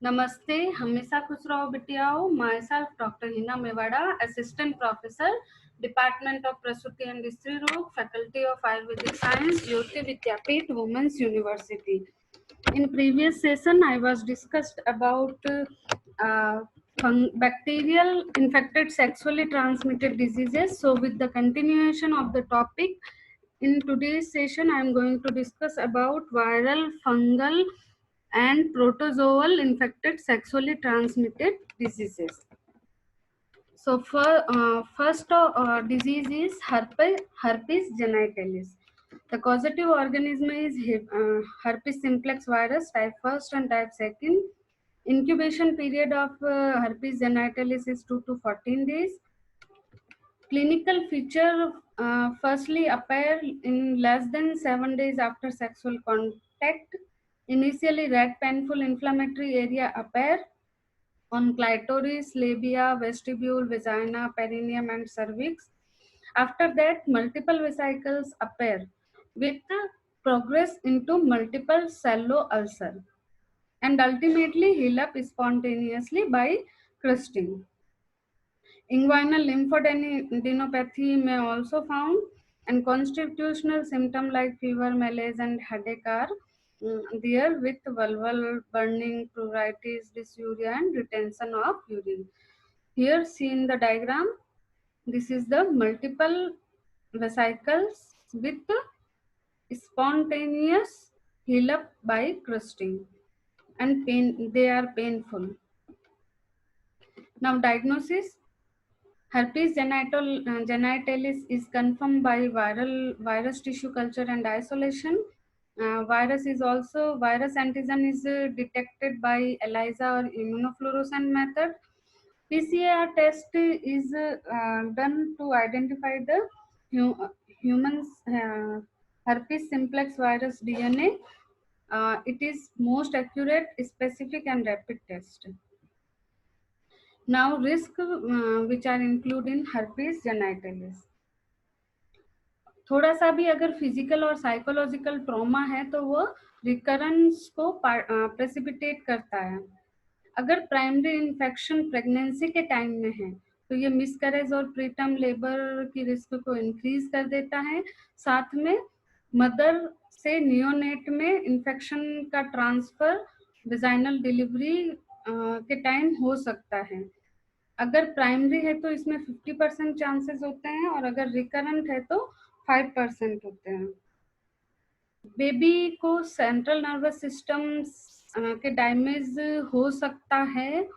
नमस्ते, हमेशा खुश रहो बिटियाओ। Myself doctor Hina Mewada, assistant professor, department of प्रसूति एंड स्त्री रोग, faculty of Ayurvedic science, Jyoti Vidyapeeth, women's university. In previous session, I was discussed about bacterial infected sexually transmitted diseases. So, with the continuation of the topic, in today's session, I am going to discuss about viral, fungal, and protozoal infected sexually transmitted diseases. So, first disease is herpes genitalis. The causative organism is herpes simplex virus type 1st and type 2nd. Incubation period of herpes genitalis is 2 to 14 days. Clinical feature firstly appear in less than 7 days after sexual contact. Initially, red painful inflammatory area appear on clitoris, labia, vestibule, vagina, perineum, and cervix. After that, multiple vesicles appear with progress into multiple shallow ulcer and ultimately heal up spontaneously by crusting. Inguinal lymphadenopathy may also found, and constitutional symptoms like fever, malaise, and headache are there with vulval burning, pruritus, dysuria, and retention of urine. Here, see in the diagram, this is the multiple vesicles with spontaneous heal up by crusting, and pain. They are painful. Now, diagnosis. Herpes genitalis is confirmed by virus tissue culture and isolation. Virus antigen is detected by ELISA or immunofluorescence method. PCR test is done to identify the human herpes simplex virus DNA. It is most accurate, specific, and rapid test. Now, risk which are included in herpes genitalis. थोड़ा सा भी अगर physical और psychological trauma है तो वो recurrence को precipitate करता है. अगर प्राइमरी इन्फेक्शन प्रेगनेंसी के टाइम में है तो ये मिसकैरेज और प्रीटर्म लेबर की रिस्क को इंक्रीज कर देता है. साथ में मदर से नियोनेट में इन्फेक्शन का ट्रांसफर वेजाइनल डिलीवरी के टाइम हो सकता है. अगर प्राइमरी है तो इसमें 50% चांसेस होते हैं और अगर रिकरेंट है तो 5% होते हैं. बेबी को सेंट्रल नर्वस सिस्टम के डैमेज हो सकता है,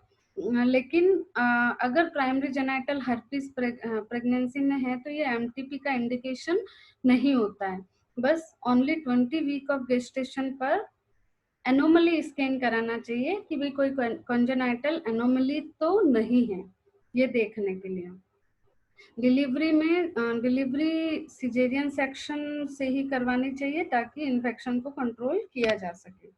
लेकिन अगर प्राइमरी जेनाइटल हर्पिस प्रेगनेंसी में है तो ये एमटीपी का इंडिकेशन नहीं होता है. बस ओनली 20 वीक ऑफ गेस्टेशन पर एनोमली स्कैन कराना चाहिए कि भाई कोई कॉन्जेनाइटल एनोमली तो नहीं है, ये देखने के लिए. डिलीवरी सिजेरियन सेक्शन से ही करवानी चाहिए ताकि इन्फेक्शन को कंट्रोल किया जा सके.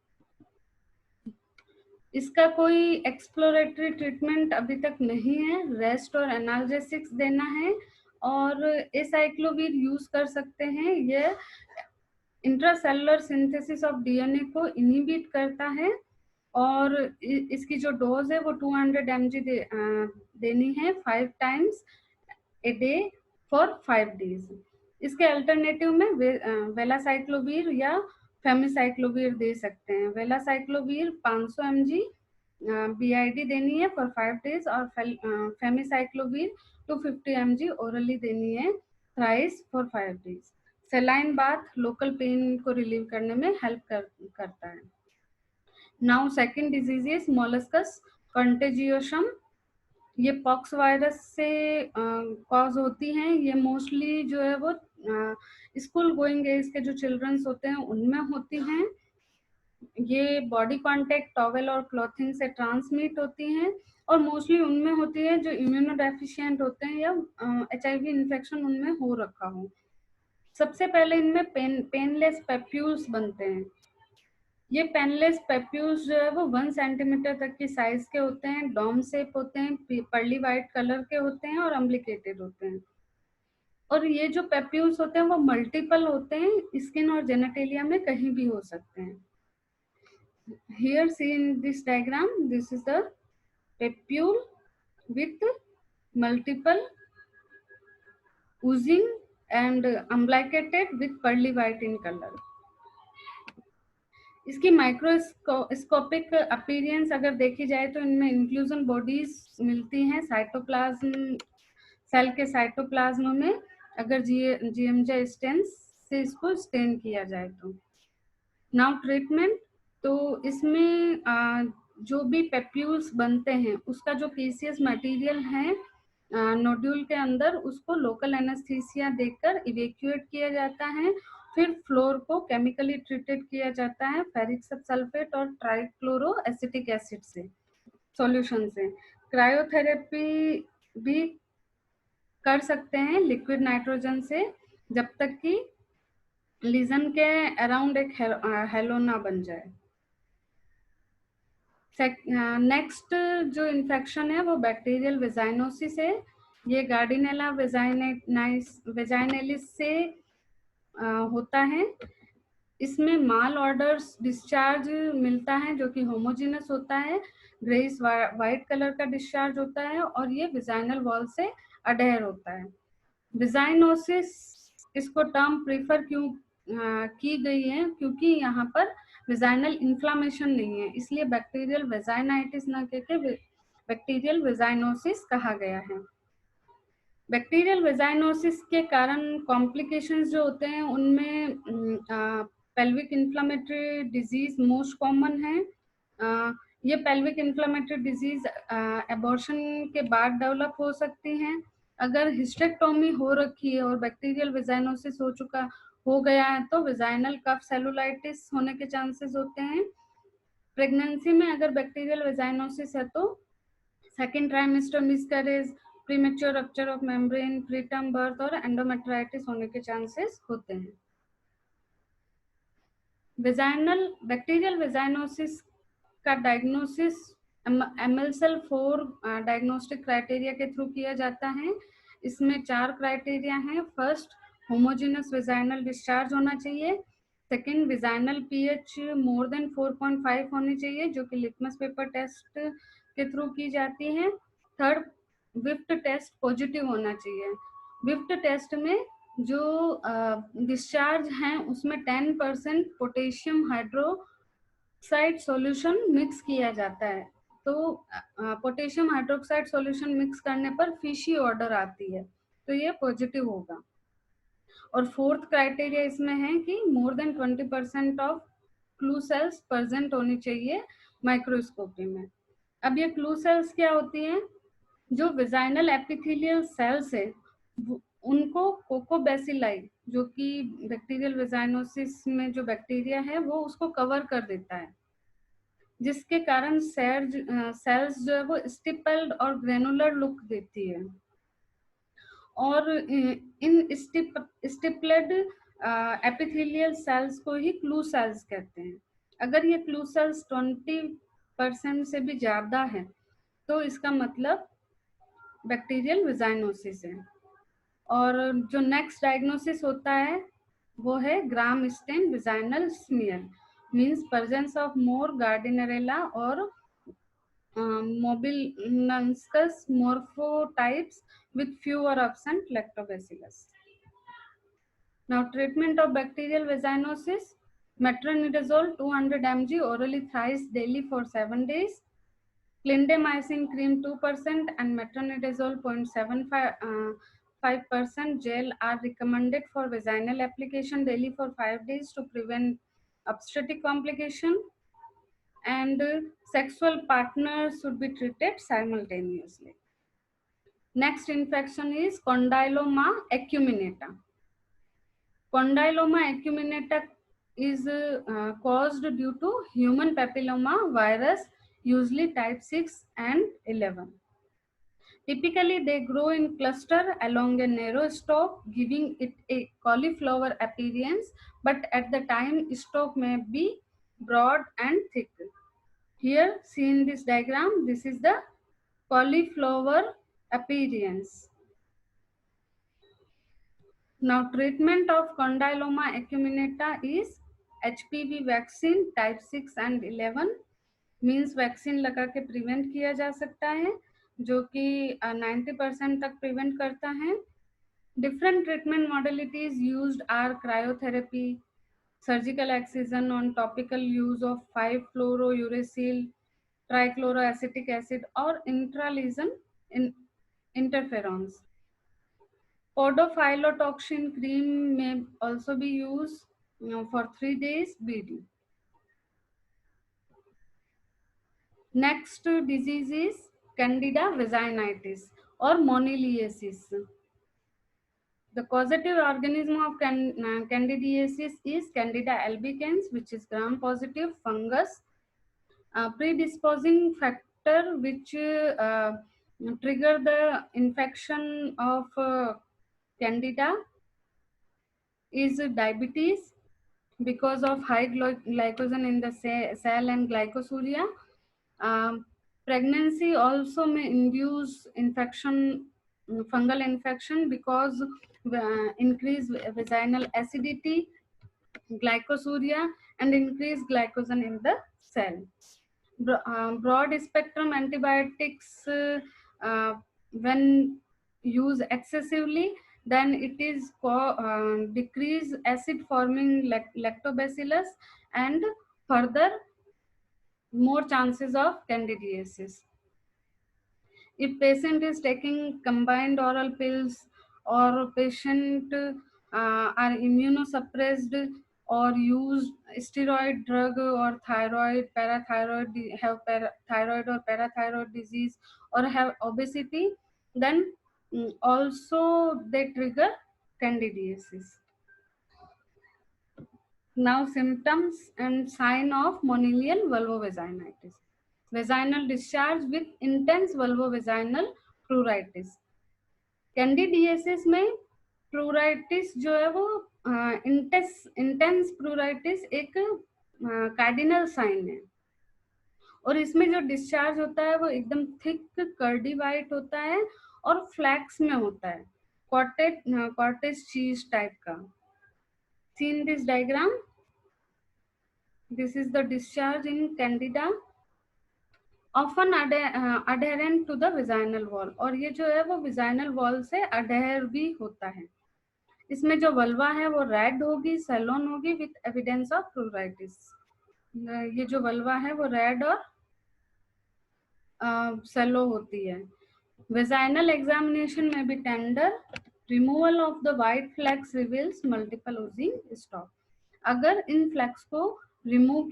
इसका कोई एक्सप्लोरेटरी ट्रीटमेंट अभी तक नहीं है. रेस्ट और एनाल्जेसिक्स देना है और एसाइक्लोवीर यूज कर सकते हैं. ये इंट्रासेलुलर सिंथेसिस ऑफ डीएनए को इनहिबिट करता है और इसकी जो डोज है वो 200 mg देनी है 5 times a day for 5 days. इसके अल्टरनेटिव में वेलासाइक्लोवीर या फेमिसाइक्लोवीर दे सकते हैं. वेलासाइक्लोवीर 500 mg BID देनी है फॉर 5 डेज और फेमिसाइक्लोवीर 250 mg ओरली देनी है thrice for 5 days. Saline bath local pain को रिलीव करने में हेल्प करता है. Now second disease is molluscum contagiosum. ये पॉक्स वायरस से कॉज होती हैं. ये मोस्टली जो है वो स्कूल गोइंग एज के जो चिल्ड्रंस होते हैं उनमें होती हैं. ये बॉडी कांटेक्ट टॉवेल और क्लॉथिंग से ट्रांसमिट होती हैं और मोस्टली उनमें होती है जो इम्यूनोडेफिशिएंट होते हैं या HIV इन्फेक्शन उनमें हो रखा हो. सबसे पहले इनमें पेनलेस पेप्यूल्स बनते हैं. ये पेनलेस पेप्यूल्स जो है वो 1 सेंटीमीटर तक की साइज के होते हैं, डॉम शेप होते हैं, पर्ली वाइट कलर के होते हैं और अम्प्लिकेटेड होते हैं. और ये जो पेप्यूल्स होते हैं वो मल्टीपल होते हैं, स्किन और जेनेटेलिया में कहीं भी हो सकते हैं. Here see in this diagram, this is the papule with multiple oozing and umbilicated with pearly white in color. इसकी माइक्रोस्कोपिक अपीयरेंस अगर देखी जाए तो इनमें इंक्लूजन बॉडीज मिलती हैं साइटोप्लाज्म, सेल के साइटोप्लाज्म में, अगर जीएमजे स्टेन्स से इसको स्टेन किया जाए तो। नाउ ट्रीटमेंट, तो इसमें जो भी पेप्यूल्स बनते हैं उसका जो पीसीएस मटेरियल है नोड्यूल के अंदर, उसको लोकल एनेस्थीसिया देकर इवेक्यूएट किया जाता है। फिर फ्लोर को केमिकली ट्रीटेड किया जाता है फेरिक सल्फेट और ट्राइक्लोरो एसिटिक एसिड से, सॉल्यूशन से। क्रायोथेरेपी भी कर सकते हैं लिक्विड नाइट्रोजन से, जब तक कि लीजन के अराउंड एक हेलो ना बन जाए। नेक्स्ट जो इन्फेक्शन है वो बैक्टीरियल वेजाइनोसिस है। ये गार्डिनेला वेजाइनेलिस से होता है। इसमें माल ऑर्डर्स डिस्चार्ज मिलता है जो कि होमोजीनस होता है, ग्रेइश वाइट कलर का डिस्चार्ज होता है और ये विजाइनल वॉल से अडेयर होता है। विजाइनोसिस इसको टर्म प्रीफर क्यों की गई है, क्योंकि यहाँ पर विजाइनल इन्फ्लामेशन नहीं है, इसलिए बैक्टीरियल वेजाइनाइटिस न कहकर बैक्टीरियल वेजाइनोसिस कहा गया है। बैक्टीरियल वेजाइनोसिस के कारण कॉम्प्लिकेशंस जो होते हैं उनमें pelvic inflammatory disease most common है। ये पेल्विक इन्फ्लामेटरी डिजीज एबॉर्शन के बाद डेवलप हो सकती हैं। अगर हिस्टेक्टोमी हो रखी है और बैक्टीरियल वेजाइनोसिस हो गया है तो वेजाइनल कफ सेलुलाइटिस होने के चांसेस होते हैं। प्रेगनेंसी में अगर बैक्टीरियल वेजाइनोसिस है तो second trimester miscarriage, premature rupture of membrane, preterm birth और एंडोमेट्राइटिस होने के चांसेस होते हैं। बैक्टीरियल वेजाइनोसिस का डायग्नोसिस MLCEL-4 डायग्नोस्टिक क्राइटेरिया के थ्रू किया जाता है। इसमें 4 क्राइटेरिया हैं। फर्स्ट, होमोजेनस वेजाइनल डिस्चार्ज होना चाहिए। Second, vaginal pH more than 4.5 होनी चाहिए, जो कि लिटमस पेपर टेस्ट के थ्रू की जाती है। थर्ड, विफ्ट टेस्ट पॉजिटिव होना चाहिए। विफ्ट टेस्ट में जो डिस्चार्ज हैं उसमें 10% पोटेशियम हाइड्रोक्साइड सॉल्यूशन मिक्स किया जाता है, तो पोटेशियम हाइड्रोक्साइड सॉल्यूशन मिक्स करने पर फिशी ऑर्डर आती है, तो ये पॉजिटिव होगा। और फोर्थ क्राइटेरिया इसमें है कि more than 20% of clue cells present होनी चाहिए माइक्रोस्कोपी में। अब ये क्लू सेल्स क्या होती हैं? जो वेजाइनल एपिथेलियल सेल्स है उनको कोकोबैसिलाई, जो कि बैक्टीरियल वेजाइनोसिस में जो बैक्टीरिया है वो उसको कवर कर देता है, जिसके कारण सेल्स जो है वो स्टिपल्ड और ग्रेनुलर लुक देती है। और इन स्टिपल्ड एपिथेलियल सेल्स को ही क्लू सेल्स कहते हैं। अगर ये क्लू सेल्स 20% से भी ज्यादा है तो इसका मतलब बैक्टीरियल वेजाइनोसिस है। और जो नेक्स्ट डायग्नोसिस होता है वो है gram stain vaginal smear, means presence of more Gardnerella और Mobiluncus morphotypes with fewer absent lactobacillus. Now treatment of bacterial vaginosis: metronidazole 200 mg orally thrice daily for 7 days, clindamycin cream 2% and metronidazole 0.75% gel are recommended for vaginal application daily for 5 days to prevent obstetric complication, and sexual partners should be treated simultaneously. Next infection is Condyloma acuminata. Condyloma acuminata is caused due to human papilloma virus, usually type 6 and 11. Typically, they grow in cluster along a narrow stalk, giving it a cauliflower appearance, but at the time, stalk may be broad and thick. Here, see in this diagram, this is the cauliflower appearance. Now, treatment of Condyloma acuminata is HPV vaccine type 6 and 11 means vaccine लगा के prevent किया जा सकता है, जो कि 90% तक prevent करता है। Different treatment modalities used are cryotherapy, surgical excision on topical use of 5-fluorouracil, trichloroacetic acid, or intralesion in interferons. Podophylotoxin cream may also be used for 3 days BD. Next disease is Candida vaginitis or moniliasis. The causative organism of candidiasis is Candida albicans, which is gram-positive fungus. Predisposing factor which trigger the infection of Candida is diabetes because of high glycogen in the cell and glycosuria. Pregnancy also may induce infection, fungal infection, because increased vaginal acidity, glycosuria, and increased glycogen in the cell. Broad spectrum antibiotics, when used excessively, then it is decrease acid forming lactobacillus and further more chances of candidiasis. If patient is taking combined oral pills, or patient are immunosuppressed, or use steroid drug, or thyroid, parathyroid, thyroid or parathyroid disease, or have obesity, then also they trigger candidiasis. Now symptoms and sign of monilial vulvovaginitis. Vaginal discharge with intense vulvovaginal pruritus. Candidiasis में pruritus जो है वो intense pruritus एक cardinal sign है, और इसमें जो discharge होता है वो एकदम थिक कर्डी वाइट होता है और फ्लैक्स में होता है, कॉटेज चीज टाइप का. Seen this diagram, this is the discharge in candida, often adherent to the vaginal wall, और ये जो है वो विजाइनल वॉल से अडेयर भी होता है. इसमें जो वल्वा है वो रेड होगी, सैलोन होगी विथ एविडेंस ऑफ प्रूराइटिस. ये जो वल्वा है वो रेड और सेलो होती है. Vaginal examination may be tender. Removal of the white flags reveals multiple oozing stalk. अगर इन फ्लैक्स को रिमूव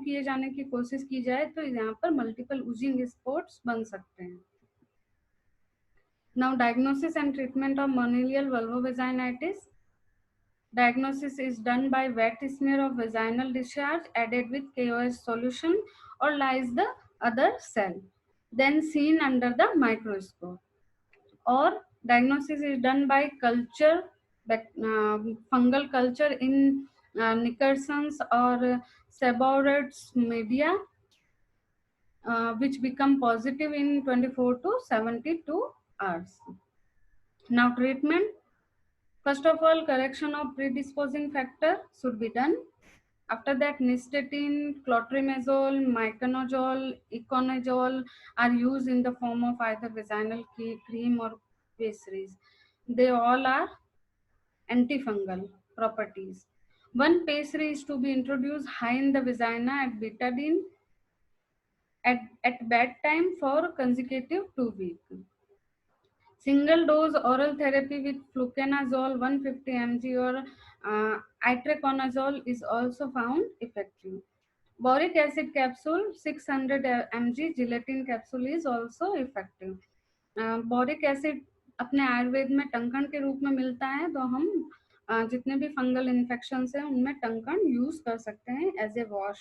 किए जाने की कोशिश की जाए तो यहाँ पर मल्टीपल ओजिंग स्पॉट्स बन सकते हैं. Now diagnosis and treatment of monilial vulvovaginitis. Diagnosis is done by wet smear of vaginal discharge added with KOH solution or lyse the other cell, then seen under the microscope. Or diagnosis is done by culture, fungal culture in Nickerson's or Seborrhoeids media, which become positive in 24 to 72 hours. Now treatment. First of all, correction of predisposing factor should be done. After that, nystatin, clotrimazole, miconazole, iconazole are used in the form of either vaginal cream or pessaries. They all are antifungal properties. One pessary is to be introduced high in the vagina at betadine at bedtime for consecutive 2 weeks. Single dose oral therapy with fluconazole 150 mg or itraconazole is also found effective. Boric acid capsule 600 mg gelatin capsule is also effective. Boric acid अपने आयुर्वेद में टंकण के रूप में मिलता है, तो हम जितने भी फंगल इन्फेक्शन है उनमें टंकण यूज कर सकते हैं as a wash.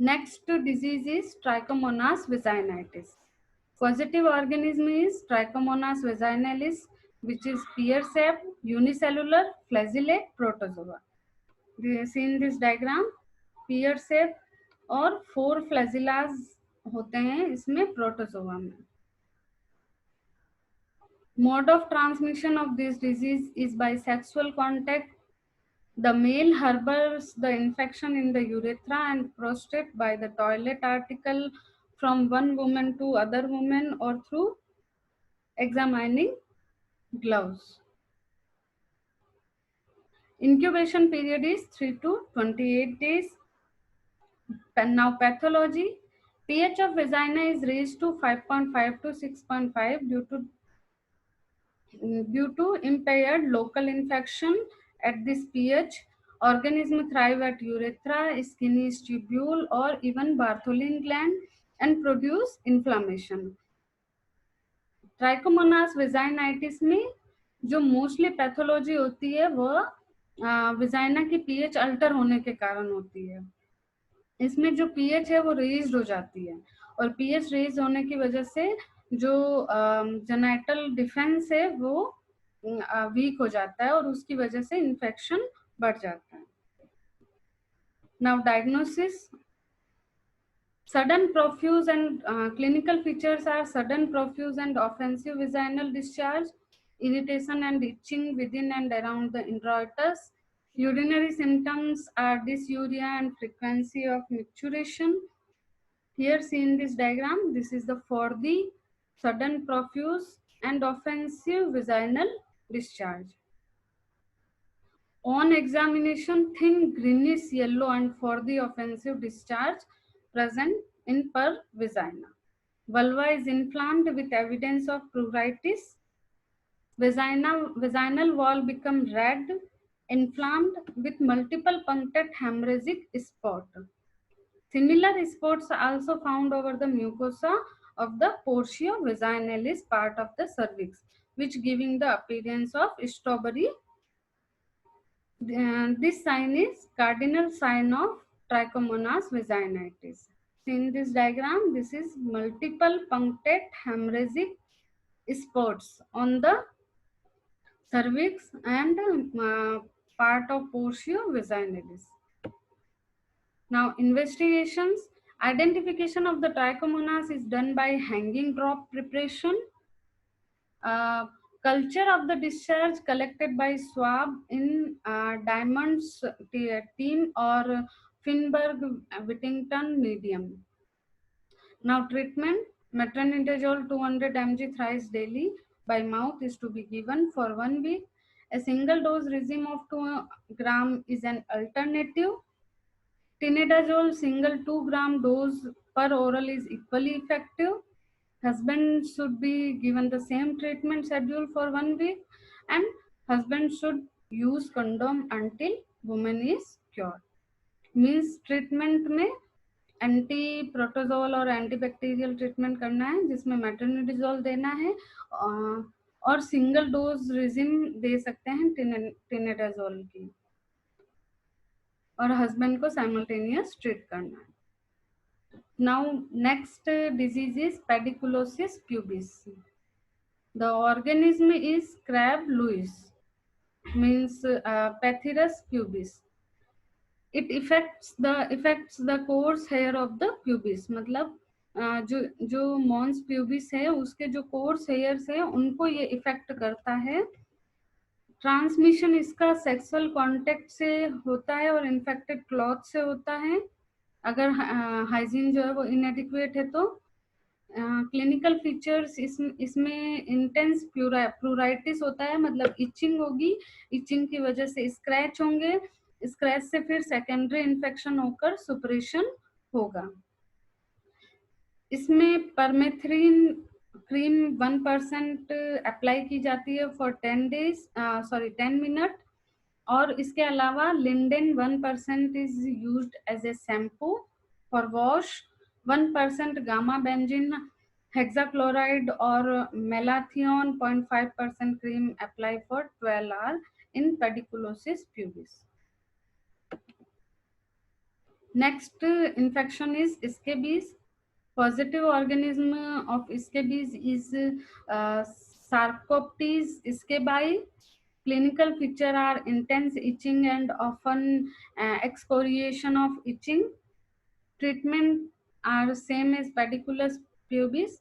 Next disease is trichomonas vaginitis. Causative organism is Trichomonas vaginalis, which is pear-shaped, unicellular, flagellate protozoa. See in this diagram, pear-shaped और 4 flagellas होते हैं इसमें प्रोटोजोआ में. Mode of transmission of this disease is by sexual contact The male harbors the infection in the urethra and prostate by the toilet article from one woman to other woman or through examining gloves. Incubation period is 3 to 28 days. And now pathology. pH of vagina is raised to 5.5 to 6.5 due to impaired local infection at this pH. Organisms thrive at urethra, Skinner's tubule, or even Bartholin gland and produce inflammation. Trichomonas vaginitis में जो mostly pathology होती है वह vagina की pH alter होने के कारण होती है। इसमें जो पीएच है वो रेज्ड हो जाती है और पीएच रेज होने की वजह से जो जेनाइटल डिफेंस है वो वीक हो जाता है और उसकी वजह से इन्फेक्शन बढ़ जाता है। Now diagnosis. Sudden profuse and clinical features are sudden profuse and offensive vaginal discharge, irritation and itching within and around the introitus. Urinary symptoms are dysuria and frequency of micturition. Here seen this diagram, this is the for the sudden profuse and offensive vaginal discharge. On examination, thin greenish yellow and for the offensive discharge present in per vagina. Vulva is inflamed with evidence of pruritus. Vaginal wall become red, inflamed with multiple punctate hemorrhagic spot. Similar spots are also found over the mucosa of the portio vaginalis part of the cervix, which giving the appearance of strawberry. This sign is cardinal sign of trichomonas vaginitis. In this diagram, this is multiple punctate hemorrhagic spots on the cervix and part of portio vaginalis. Now, investigations. Identification of the trichomonas is done by hanging drop preparation. Culture of the discharge collected by swab in Diamond's team or Finberg-Whittington medium. Now treatment, metronidazole 200 mg thrice daily by mouth is to be given for 1 week. A single dose regime of 2 gram is an alternative. Tinidazole single 2 gram dose per oral is equally effective. Husband should be given the same treatment schedule for 1 week and husband should use condom until woman is cured. Means treatment में anti protozoal और antibacterial treatment करना है जिसमें metronidazole देना है और single dose regime दे सकते हैं टिनेडाजोल की और हस्बैंड को साइमल्टेनियस ट्रीट करना है। Now next disease is pediculosis pubis. The organism is crab Lewis, means Pethyrus pubis. It affects the coarse hair of the pubis. मतलब जो मॉन्स प्यूबिस है उसके जो कोर्स हेयर्स है उनको ये इफेक्ट करता है। ट्रांसमिशन इसका सेक्सुअल कांटेक्ट से होता है और इन्फेक्टेड क्लॉथ से होता है अगर हाइजीन जो है वो इनएडिक्वेट है तो। क्लिनिकल फीचर्स इसमें इंटेंस प्लूराइटिस होता है, मतलब इचिंग होगी, इचिंग की वजह से स्क्रैच होंगे, स्क्रैच से फिर सेकेंडरी इन्फेक्शन होकर सुपरेशन होगा। इसमें परमेथ्रिन क्रीम 1% अप्लाई की जाती है फॉर 10 मिनट और इसके अलावा lindane 1% is used as a shampoo for wash. 1% gamma benzene hexachloride और malathion 0.5% cream apply for 12 hour in pediculosis pubis. Next infection is scabies. Positive organism of scabies is Sarcoptes scabi. Clinical feature are intense itching and often excoriation of itching. Treatment are same as pediculus pubis.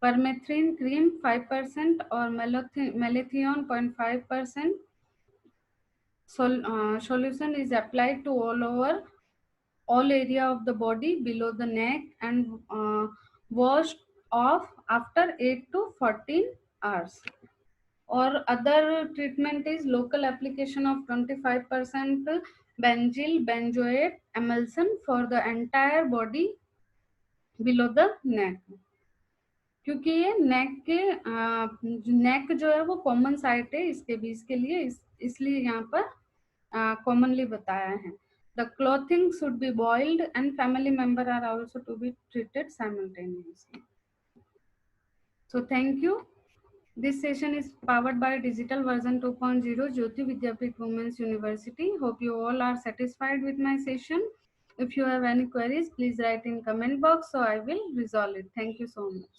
Permethrin cream 5% or malathion 0.5%. solution is applied to all area of the body below the neck and washed off after 8 to 14 hours. Or other treatment is local application of 25% benzyl benzoate emulsion for the entire body below the neck, क्योंकि ये नेक जो है वो common site है इसके भी, इसके लिए इसलिए यहाँ पर कॉमनली बताया है. The clothing should be boiled and family member are also to be treated simultaneously. So thank you. This session is powered by Digital Version 2.0 Jyoti Vidyapeeth Women's University. Hope you all are satisfied with my session. If you have any queries, please write in comment box so I will resolve it. Thank you so much.